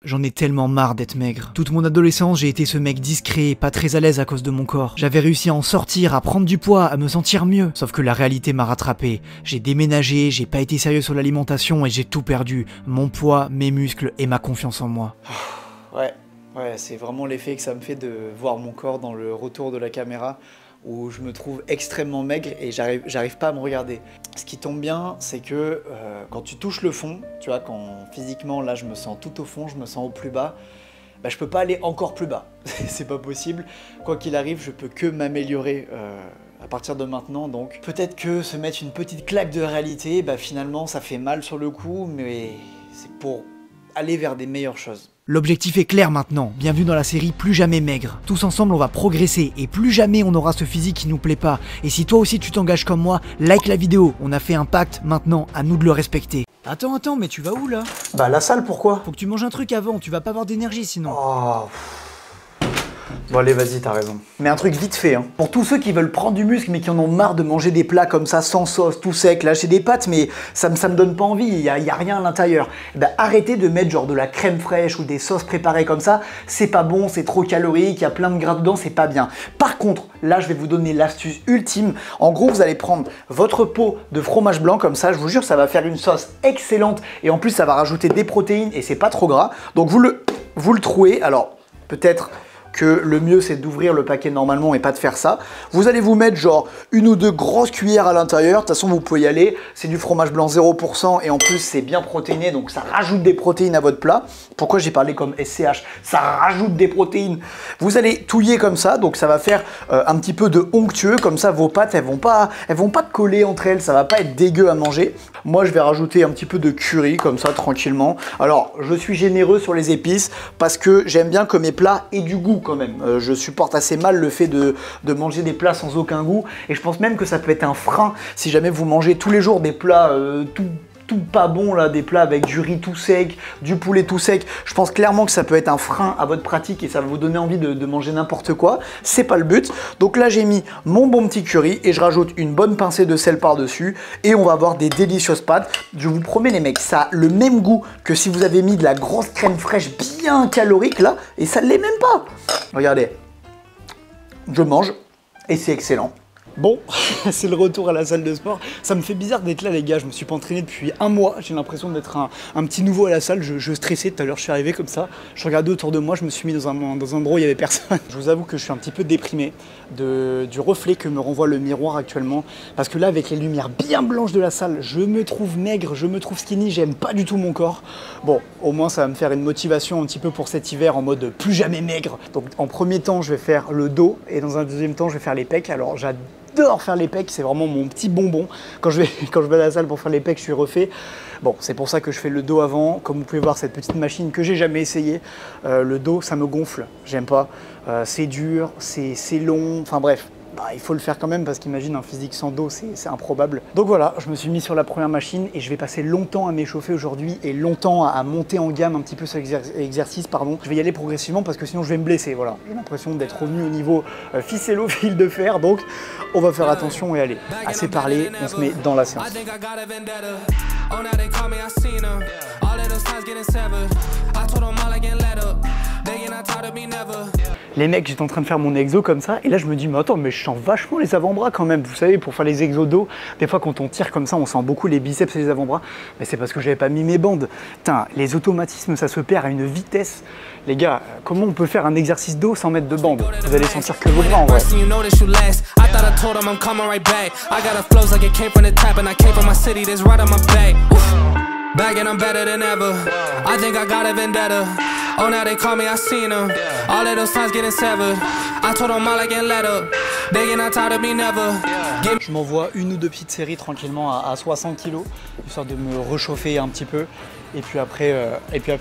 J'en ai tellement marre d'être maigre. Toute mon adolescence, j'ai été ce mec discret et pas très à l'aise à cause de mon corps. J'avais réussi à en sortir, à prendre du poids, à me sentir mieux. Sauf que la réalité m'a rattrapé. J'ai déménagé, j'ai pas été sérieux sur l'alimentation et j'ai tout perdu. Mon poids, mes muscles et ma confiance en moi. Ouais, c'est vraiment l'effet que ça me fait de voir mon corps dans le retour de la caméra, où je me trouve extrêmement maigre et j'arrive pas à me regarder. Ce qui tombe bien, c'est que quand tu touches le fond, tu vois, quand physiquement là je me sens tout au fond, je me sens au plus bas, bah, je peux pas aller encore plus bas. C'est pas possible. Quoi qu'il arrive, je peux que m'améliorer à partir de maintenant. Donc peut-être que se mettre une petite claque de réalité, bah, finalement ça fait mal sur le coup, mais c'est pour aller vers des meilleures choses. L'objectif est clair maintenant, bienvenue dans la série Plus jamais maigre. Tous ensemble on va progresser et plus jamais on aura ce physique qui nous plaît pas. Et si toi aussi tu t'engages comme moi, like la vidéo, on a fait un pacte, maintenant à nous de le respecter. Attends, mais tu vas où là? Bah la salle, pourquoi? Faut que tu manges un truc avant, tu vas pas avoir d'énergie sinon. Oh. Bon allez, vas-y, t'as raison. Mais un truc vite fait, hein. Pour tous ceux qui veulent prendre du muscle mais qui en ont marre de manger des plats comme ça, sans sauce, tout sec, lâcher des pâtes, mais ça me donne pas envie, y a rien à l'intérieur. Bah, arrêtez de mettre genre de la crème fraîche ou des sauces préparées comme ça, c'est pas bon, c'est trop calorique, il y a plein de gras dedans, c'est pas bien. Par contre, là je vais vous donner l'astuce ultime. En gros, vous allez prendre votre pot de fromage blanc comme ça, je vous jure, ça va faire une sauce excellente et en plus ça va rajouter des protéines et c'est pas trop gras. Donc vous le trouez, alors peut-être que le mieux c'est d'ouvrir le paquet normalement et pas de faire ça. Vous allez vous mettre genre une ou deux grosses cuillères à l'intérieur, de toute façon vous pouvez y aller, c'est du fromage blanc 0% et en plus c'est bien protéiné donc ça rajoute des protéines à votre plat. Pourquoi j'ai parlé comme SCH? Ça rajoute des protéines. Vous allez touiller comme ça, donc ça va faire un petit peu de onctueux, comme ça vos pâtes elles vont pas coller entre elles, ça va pas être dégueu à manger. Moi je vais rajouter un petit peu de curry comme ça tranquillement. Alors je suis généreux sur les épices parce que j'aime bien que mes plats aient du goût quand même. Je supporte assez mal le fait de manger des plats sans aucun goût et je pense même que ça peut être un frein si jamais vous mangez tous les jours des plats tout pas bon là, des plats avec du riz tout sec, du poulet tout sec. Je pense clairement que ça peut être un frein à votre pratique et ça va vous donner envie de manger n'importe quoi. C'est pas le but. Donc là j'ai mis mon bon petit curry et je rajoute une bonne pincée de sel par dessus et on va avoir des délicieuses pâtes. Je vous promets les mecs, ça a le même goût que si vous avez mis de la grosse crème fraîche bien calorique là et ça ne l'est même pas. Regardez, je mange et c'est excellent. Bon, c'est le retour à la salle de sport. Ça me fait bizarre d'être là les gars, je me suis pas entraîné depuis un mois. J'ai l'impression d'être un petit nouveau à la salle. Je stressais tout à l'heure, je suis arrivé comme ça. Je regardais autour de moi, je me suis mis dans un endroit où il y avait personne. Je vous avoue que je suis un petit peu déprimé du reflet que me renvoie le miroir actuellement. Parce que là, avec les lumières bien blanches de la salle, je me trouve maigre, je me trouve skinny, j'aime pas du tout mon corps. Bon, au moins ça va me faire une motivation un petit peu pour cet hiver en mode plus jamais maigre. Donc en premier temps, je vais faire le dos et dans un deuxième temps, je vais faire les pecs. Alors j'adore faire les pecs, c'est vraiment mon petit bonbon. Quand je vais à la salle pour faire les pecs, je suis refait. Bon, c'est pour ça que je fais le dos avant. Comme vous pouvez voir, cette petite machine que j'ai jamais essayé, le dos, ça me gonfle, j'aime pas. C'est dur, c'est long, enfin bref. Bah, il faut le faire quand même parce qu'imagine un physique sans dos, c'est improbable. Donc voilà, je me suis mis sur la première machine et je vais passer longtemps à m'échauffer aujourd'hui et longtemps à monter en gamme un petit peu sur l'exercice, pardon. Je vais y aller progressivement parce que sinon je vais me blesser, voilà. J'ai l'impression d'être revenu au niveau ficello fil de fer, donc on va faire attention et allez, assez parlé, on se met dans la séance. Les mecs, j'étais en train de faire mon exo comme ça, et là je me dis, mais attends, mais je sens vachement les avant-bras quand même. Vous savez, pour faire les exos dos, des fois quand on tire comme ça, on sent beaucoup les biceps et les avant-bras. Mais c'est parce que j'avais pas mis mes bandes. Putain, les automatismes, ça se perd à une vitesse. Les gars, comment on peut faire un exercice dos sans mettre de bandes? Vous allez sentir que vos bras en vrai. Back and I'm better than ever. I think I got a vendetta. Oh, now they call me, I seen them. All of those times getting severed. I told them all I can't let up. They get not tired of me never. Je m'envoie une ou deux petites séries tranquillement à 60 kg, histoire de me réchauffer un petit peu. Et puis après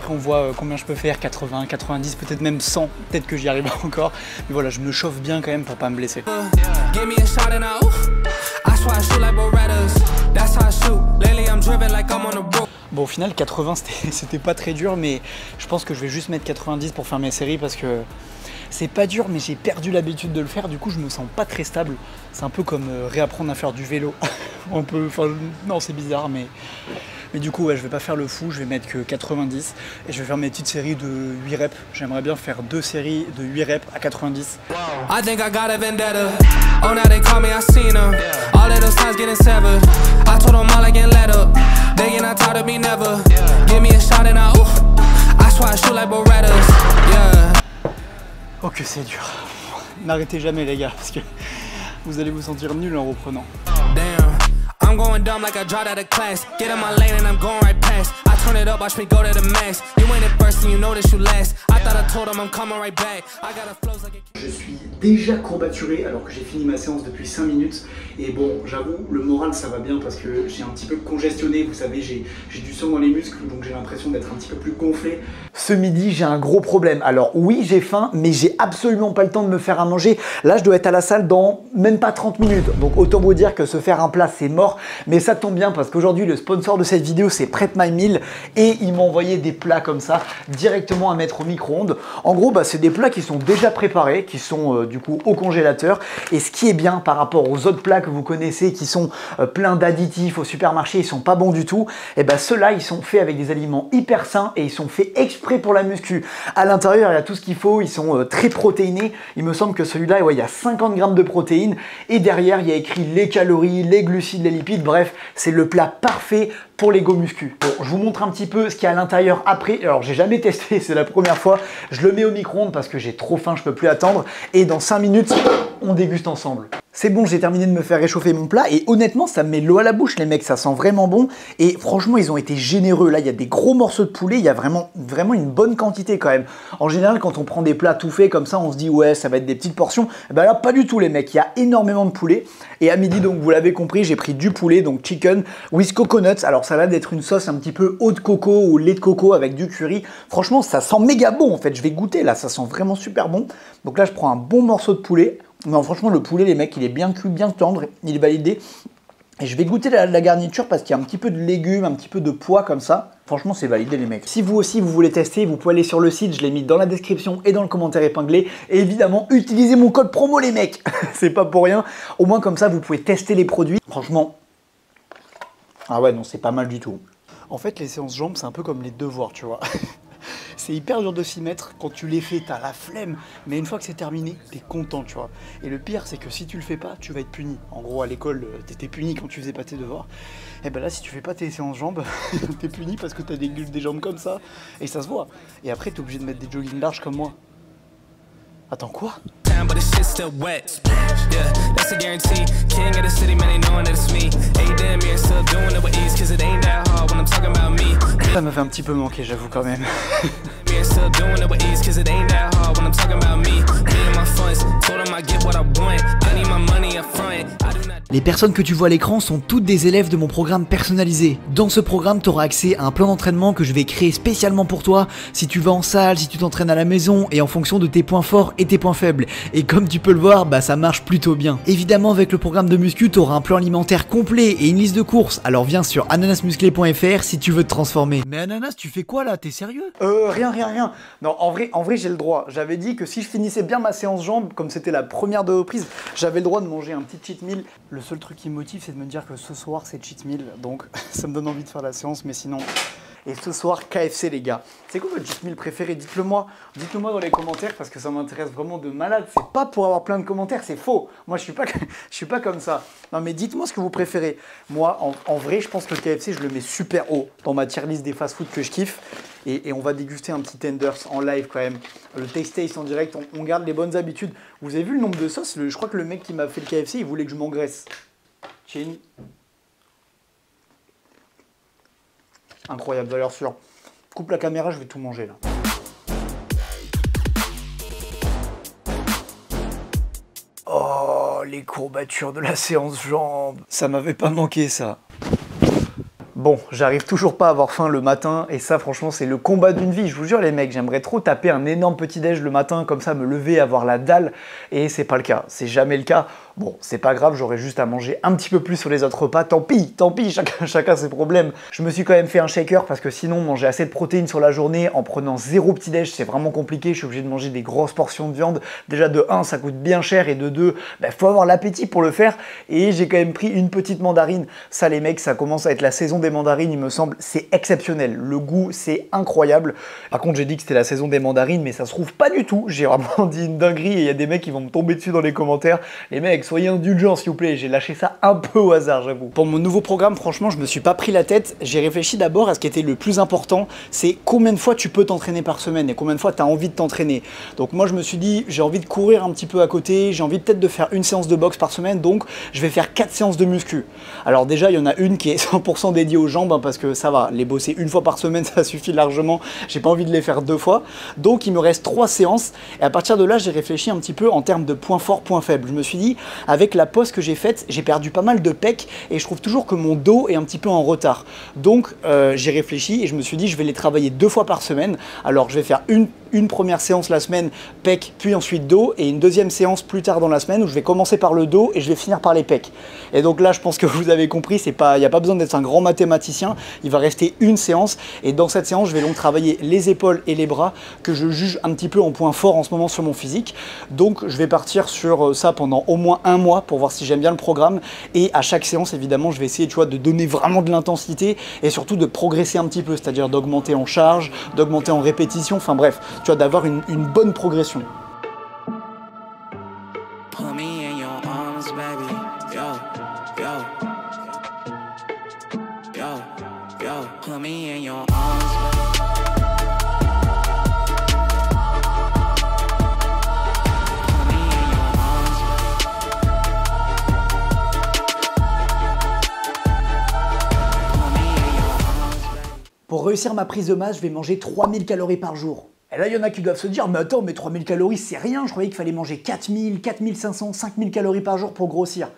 on voit combien je peux faire, 80, 90, peut-être même 100. Peut-être que j'y arrive encore. Mais voilà, je me chauffe bien quand même pour pas me blesser. Bon, au final 80 c'était pas très dur, mais je pense que je vais juste mettre 90 pour faire mes séries parce que c'est pas dur, mais j'ai perdu l'habitude de le faire, du coup je me sens pas très stable. C'est un peu comme réapprendre à faire du vélo. On peut, enfin non, c'est bizarre, mais Mais du coup, ouais, je vais pas faire le fou, je vais mettre que 90 et je vais faire mes petites séries de 8 reps. J'aimerais bien faire 2 séries de 8 reps à 90. I think I got a vendetta. Oh, now they call me, I seen them. All of those times getting severed. I told them all I can let up. They get not tired of me never. Give me a shot and I swear I shoot like Berettas. Yeah. Oh que c'est dur. N'arrêtez jamais les gars, parce que vous allez vous sentir nul en reprenant. Damn, I'm going dumb like I dropped out of class. Get in my lane and I'm going right past. I turn it up, watch me go to the max. You ain't it first and you know that you last. I thought I told them I'm coming right back. I got a flows like a... Je suis déjà courbaturé alors que j'ai fini ma séance depuis 5 minutes. Et bon, j'avoue, le moral ça va bien parce que j'ai un petit peu congestionné. Vous savez, j'ai du sang dans les muscles, donc j'ai l'impression d'être un petit peu plus gonflé. Ce midi, j'ai un gros problème. Alors oui, j'ai faim, mais j'ai absolument pas le temps de me faire à manger. Là, je dois être à la salle dans même pas 30 minutes. Donc autant vous dire que se faire un plat, c'est mort. Mais ça tombe bien parce qu'aujourd'hui, le sponsor de cette vidéo, c'est Prep My Meal. Et ils m'ont envoyé des plats comme ça, directement à mettre au micro-ondes. En gros, c'est des plats qui sont déjà préparés, qui sont du coup au congélateur. Et ce qui est bien par rapport aux autres plats que vous connaissez, qui sont pleins d'additifs au supermarché, ils sont pas bons du tout. Et ceux-là, ils sont faits avec des aliments hyper sains et ils sont faits exprès pour la muscu. À l'intérieur, il y a tout ce qu'il faut, ils sont très protéinés. Il me semble que celui-là, ouais, il y a 50 grammes de protéines. Et derrière, il y a écrit les calories, les glucides, les lipides. Bref, c'est le plat parfait pour les go muscu. Bon, je vous montre un petit peu ce qu'il y a à l'intérieur après. Alors, j'ai jamais testé, c'est la première fois. Je le mets au micro-ondes parce que j'ai trop faim, je peux plus attendre. Et dans 5 minutes, on déguste ensemble. C'est bon, j'ai terminé de me faire réchauffer mon plat et honnêtement, ça me met l'eau à la bouche, les mecs, ça sent vraiment bon. Et franchement, ils ont été généreux. Là, il y a des gros morceaux de poulet, il y a vraiment une bonne quantité quand même. En général, quand on prend des plats tout faits comme ça, on se dit ouais, ça va être des petites portions. Là, pas du tout, les mecs. Il y a énormément de poulet. Et à midi, donc, vous l'avez compris, j'ai pris du poulet, donc chicken with coconuts. Alors, ça va d'être une sauce un petit peu eau de coco ou lait de coco avec du curry. Franchement, ça sent méga bon en fait. Je vais goûter là, ça sent vraiment super bon. Donc là, je prends un bon morceau de poulet. Non, franchement, le poulet, les mecs, il est bien cuit, bien tendre, il est validé. Et je vais goûter la garniture parce qu'il y a un petit peu de légumes, un petit peu de pois comme ça. Franchement, c'est validé, les mecs. Si vous aussi, vous voulez tester, vous pouvez aller sur le site, je l'ai mis dans la description et dans le commentaire épinglé. Et évidemment, utilisez mon code promo, les mecs. C'est pas pour rien. Au moins, comme ça, vous pouvez tester les produits. Franchement, ah ouais, non, c'est pas mal du tout. En fait, les séances jambes, c'est un peu comme les devoirs, tu vois. C'est hyper dur de s'y mettre, quand tu les fais, t'as la flemme, mais une fois que c'est terminé, t'es content, tu vois. Et le pire, c'est que si tu le fais pas, tu vas être puni. En gros, à l'école, t'étais puni quand tu faisais pas tes devoirs. Et là, si tu fais pas tes séances jambes, t'es puni parce que t'as des jambes comme ça, et ça se voit. Et après, t'es obligé de mettre des joggings larges comme moi. Attends, quoi? But the shit's still wet. Yeah, that's a guarantee. King of the city, man, they knowing that it's me. Hey, damn, you're still doing it with ease, cause it ain't that hard when I'm talking about me. Ça m'a fait un petit peu manquer, j'avoue quand même. You're still doing it with ease, cause it ain't that hard when I'm talking about me. Me and my funds, told them I get what I want. I need my money up front. I do not. Les personnes que tu vois à l'écran sont toutes des élèves de mon programme personnalisé. Dans ce programme, tu auras accès à un plan d'entraînement que je vais créer spécialement pour toi, si tu vas en salle, si tu t'entraînes à la maison, et en fonction de tes points forts et tes points faibles. Et comme tu peux le voir, ça marche plutôt bien. Évidemment, avec le programme de muscu, tu auras un plan alimentaire complet et une liste de courses. Alors viens sur ananasmusclé.fr si tu veux te transformer. Mais Ananas, tu fais quoi là? T'es sérieux? Rien. Non, en vrai, j'ai le droit. J'avais dit que si je finissais bien ma séance jambes, comme c'était la première de reprise, j'avais le droit de manger un petit cheat meal. Le seul truc qui me motive, c'est de me dire que ce soir, c'est cheat meal. Donc, ça me donne envie de faire la séance, mais sinon... Et ce soir, KFC, les gars. C'est quoi votre cheat meal préféré? Dites-le moi. Dites-le moi dans les commentaires parce que ça m'intéresse vraiment de malade. C'est pas pour avoir plein de commentaires, c'est faux. Moi, je suis pas comme ça. Non, mais dites-moi ce que vous préférez. Moi, en vrai, je pense que le KFC, je le mets super haut dans ma tier list des fast-food que je kiffe. Et on va déguster un petit tenders en live quand même. Le taste en direct, on garde les bonnes habitudes. Vous avez vu le nombre de sauces? Je crois que le mec qui m'a fait le KFC, il voulait que je m'engraisse. Chin. Incroyable, valeur sûre. Coupe la caméra, je vais tout manger là. Oh, les courbatures de la séance jambes. Ça m'avait pas manqué ça. Bon, j'arrive toujours pas à avoir faim le matin et ça franchement c'est le combat d'une vie, je vous jure les mecs, j'aimerais trop taper un énorme petit déj le matin comme ça, me lever, avoir la dalle et c'est pas le cas, c'est jamais le cas. Bon, c'est pas grave, j'aurais juste à manger un petit peu plus sur les autres repas, tant pis, chacun ses problèmes. Je me suis quand même fait un shaker parce que sinon, manger assez de protéines sur la journée en prenant 0 petit-déj, c'est vraiment compliqué, je suis obligé de manger des grosses portions de viande. Déjà de 1, ça coûte bien cher et de 2, faut avoir l'appétit pour le faire. Et j'ai quand même pris une petite mandarine. Ça les mecs, ça commence à être la saison des mandarines, il me semble, c'est exceptionnel. Le goût, c'est incroyable. Par contre, j'ai dit que c'était la saison des mandarines, mais ça se trouve pas du tout. J'ai vraiment dit une dinguerie et il y a des mecs qui vont me tomber dessus dans les commentaires. Les mecs, soyez indulgents s'il vous plaît, j'ai lâché ça un peu au hasard, j'avoue. Pour mon nouveau programme, franchement, je me suis pas pris la tête. J'ai réfléchi d'abord à ce qui était le plus important, c'est combien de fois tu peux t'entraîner par semaine et combien de fois tu as envie de t'entraîner. Donc moi, je me suis dit, j'ai envie de courir un petit peu à côté, j'ai envie peut-être de faire une séance de boxe par semaine, donc je vais faire 4 séances de muscu. Alors déjà, il y en a une qui est 100% dédiée aux jambes, parce que ça va, les bosser une fois par semaine, ça suffit largement. J'ai pas envie de les faire 2 fois. Donc il me reste 3 séances et à partir de là, j'ai réfléchi un petit peu en termes de points forts, points faibles. Je me suis dit, avec la pause que j'ai faite, j'ai perdu pas mal de pecs et je trouve toujours que mon dos est un petit peu en retard. Donc j'ai réfléchi et je me suis dit, je vais les travailler 2 fois par semaine. Alors je vais faire une première séance la semaine, pecs, puis ensuite dos, et une deuxième séance plus tard dans la semaine où je vais commencer par le dos et je vais finir par les pecs. Et donc là, je pense que vous avez compris, il n'y a pas besoin d'être un grand mathématicien, il va rester une séance, et dans cette séance, je vais donc travailler les épaules et les bras, que je juge un petit peu en point fort en ce moment sur mon physique. Donc je vais partir sur ça pendant au moins 1 mois pour voir si j'aime bien le programme, et à chaque séance, évidemment, je vais essayer, tu vois, de donner vraiment de l'intensité, et surtout de progresser un petit peu, c'est-à-dire d'augmenter en charge, d'augmenter en répétition, enfin bref, tu vois, d'avoir une bonne progression. Pour réussir ma prise de masse, je vais manger 3000 calories par jour. Et là, il y en a qui doivent se dire, mais attends, mais 3000 calories, c'est rien, je croyais qu'il fallait manger 4000, 4500, 5000 calories par jour pour grossir.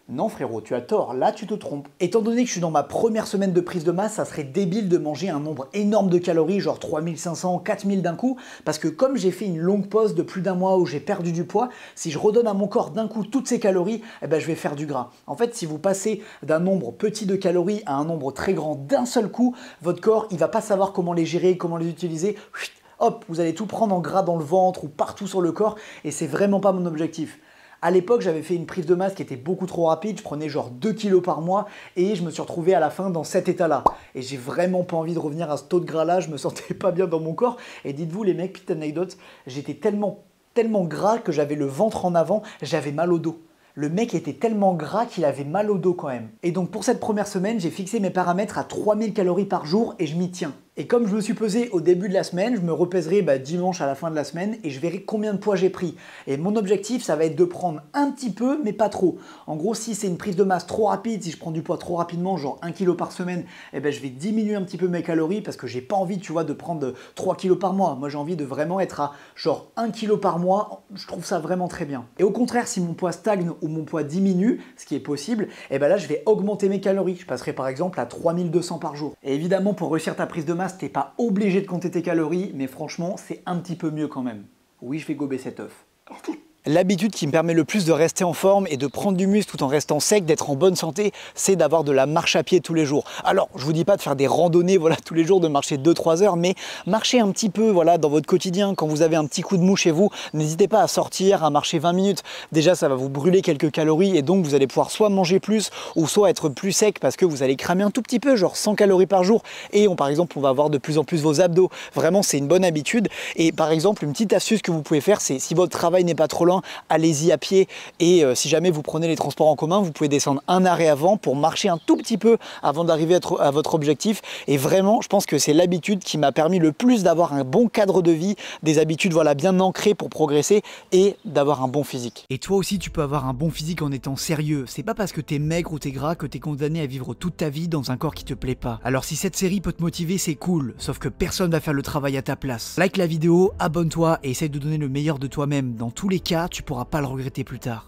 Non frérot, tu as tort, là tu te trompes. Étant donné que je suis dans ma première semaine de prise de masse, ça serait débile de manger un nombre énorme de calories, genre 3500, 4000 d'un coup, parce que comme j'ai fait une longue pause de plus d'1 mois où j'ai perdu du poids, si je redonne à mon corps d'un coup toutes ces calories, je vais faire du gras. En fait, si vous passez d'un nombre petit de calories à un nombre très grand d'un seul coup, votre corps, il va pas savoir comment les gérer, comment les utiliser. Hop, vous allez tout prendre en gras dans le ventre ou partout sur le corps, et c'est vraiment pas mon objectif. À l'époque, j'avais fait une prise de masse qui était beaucoup trop rapide, je prenais genre 2 kilos par mois et je me suis retrouvé à la fin dans cet état-là. Et j'ai vraiment pas envie de revenir à ce taux de gras-là, je me sentais pas bien dans mon corps. Et dites-vous les mecs, petite anecdote, j'étais tellement gras que j'avais le ventre en avant, j'avais mal au dos. Le mec était tellement gras qu'il avait mal au dos quand même. Et donc pour cette première semaine, j'ai fixé mes paramètres à 3000 calories par jour et je m'y tiens. Et comme je me suis pesé au début de la semaine, je me repèserai dimanche à la fin de la semaine et je verrai combien de poids j'ai pris. Et mon objectif, ça va être de prendre un petit peu, mais pas trop. En gros, si c'est une prise de masse trop rapide, si je prends du poids trop rapidement, genre 1 kg par semaine, je vais diminuer un petit peu mes calories parce que j'ai pas envie, tu vois, de prendre 3 kg par mois. Moi, j'ai envie de vraiment être à genre 1 kg par mois. Je trouve ça vraiment très bien. Et au contraire, si mon poids stagne ou mon poids diminue, ce qui est possible, là, je vais augmenter mes calories. Je passerai par exemple à 3200 par jour. Et évidemment, pour réussir ta prise de masse, t'es pas obligé de compter tes calories, mais franchement, c'est un petit peu mieux quand même. Oui, je vais gober cet œuf. L'habitude qui me permet le plus de rester en forme et de prendre du muscle tout en restant sec, d'être en bonne santé, c'est d'avoir de la marche à pied tous les jours. Alors, je vous dis pas de faire des randonnées tous les jours, de marcher 2-3 heures, mais marcher un petit peu dans votre quotidien. Quand vous avez un petit coup de mou chez vous, n'hésitez pas à sortir, à marcher 20 minutes. Déjà, ça va vous brûler quelques calories et donc vous allez pouvoir soit manger plus ou soit être plus sec parce que vous allez cramer un tout petit peu, genre 100 calories par jour. Et par exemple, on va avoir de plus en plus vos abdos. Vraiment, c'est une bonne habitude. Et par exemple, une petite astuce que vous pouvez faire, c'est si votre travail n'est pas trop loin, allez-y à pied et si jamais vous prenez les transports en commun, vous pouvez descendre un arrêt avant pour marcher un tout petit peu avant d'arriver à votre objectif. Et vraiment, je pense que c'est l'habitude qui m'a permis le plus d'avoir un bon cadre de vie, des habitudes bien ancrées pour progresser et d'avoir un bon physique. Et toi aussi, tu peux avoir un bon physique en étant sérieux. C'est pas parce que t'es maigre ou t'es gras que t'es condamné à vivre toute ta vie dans un corps qui te plaît pas. Alors si cette série peut te motiver, c'est cool, sauf que personne va faire le travail à ta place. Like la vidéo, abonne-toi et essaye de donner le meilleur de toi-même. Dans tous les cas, tu pourras pas le regretter plus tard.